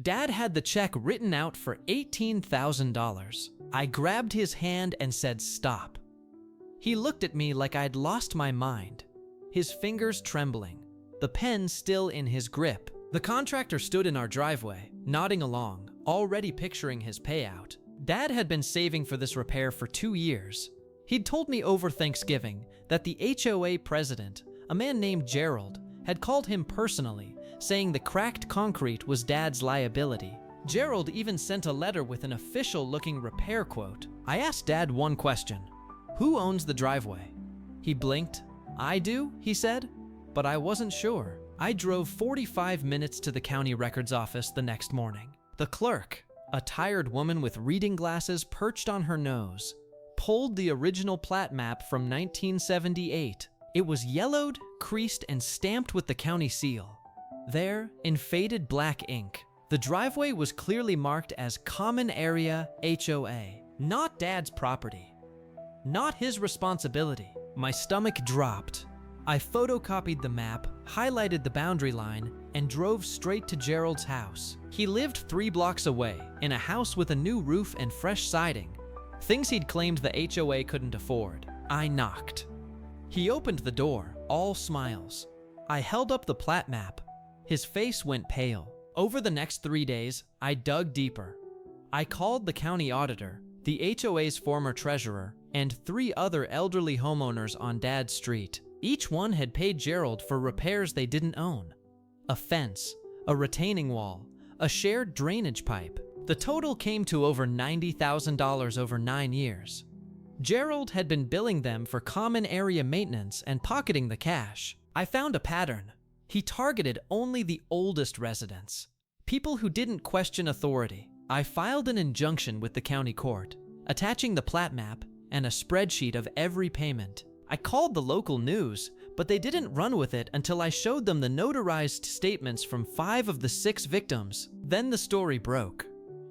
Dad had the check written out for $18,000. I grabbed his hand and said, "Stop." He looked at me like I'd lost my mind, his fingers trembling, the pen still in his grip. The contractor stood in our driveway, nodding along, already picturing his payout. Dad had been saving for this repair for 2 years. He'd told me over Thanksgiving that the HOA president, a man named Gerald, had called him personally, saying the cracked concrete was Dad's liability. Gerald even sent a letter with an official-looking repair quote. I asked Dad one question: who owns the driveway? He blinked. I do, he said, but I wasn't sure. I drove 45 minutes to the county records office the next morning. The clerk, a tired woman with reading glasses perched on her nose, pulled the original plat map from 1978. It was yellowed, creased, and stamped with the county seal. There, in faded black ink, the driveway was clearly marked as Common Area HOA, not Dad's property, not his responsibility. My stomach dropped. I photocopied the map, highlighted the boundary line, and drove straight to Gerald's house. He lived 3 blocks away, in a house with a new roof and fresh siding, things he'd claimed the HOA couldn't afford. I knocked. He opened the door, all smiles. I held up the plat map. His face went pale. Over the next 3 days, I dug deeper. I called the county auditor, the HOA's former treasurer, and 3 other elderly homeowners on Dad's street. Each one had paid Gerald for repairs they didn't own. A fence, a retaining wall, a shared drainage pipe. The total came to over $90,000 over 9 years. Gerald had been billing them for common area maintenance and pocketing the cash. I found a pattern. He targeted only the oldest residents, people who didn't question authority. I filed an injunction with the county court, attaching the plat map and a spreadsheet of every payment. I called the local news, but they didn't run with it until I showed them the notarized statements from 5 of the 6 victims. Then the story broke.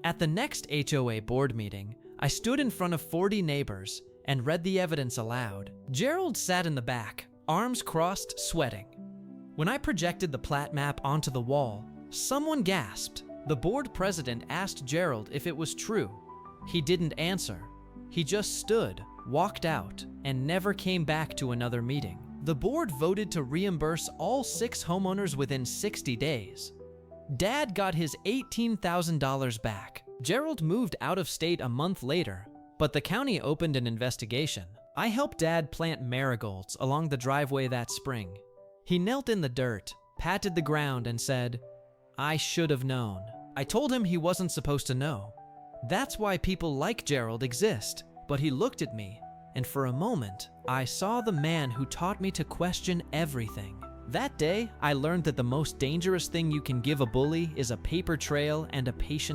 At the next HOA board meeting, I stood in front of 40 neighbors and read the evidence aloud. Gerald sat in the back, arms crossed, sweating. When I projected the plat map onto the wall, someone gasped. The board president asked Gerald if it was true. He didn't answer. He just stood, walked out, and never came back to another meeting. The board voted to reimburse all 6 homeowners within 60 days. Dad got his $18,000 back. Gerald moved out of state a month later, but the county opened an investigation. I helped Dad plant marigolds along the driveway that spring. He knelt in the dirt, patted the ground, and said, "I should have known." I told him he wasn't supposed to know. That's why people like Gerald exist. But he looked at me, and for a moment, I saw the man who taught me to question everything. That day, I learned that the most dangerous thing you can give a bully is a paper trail and a patient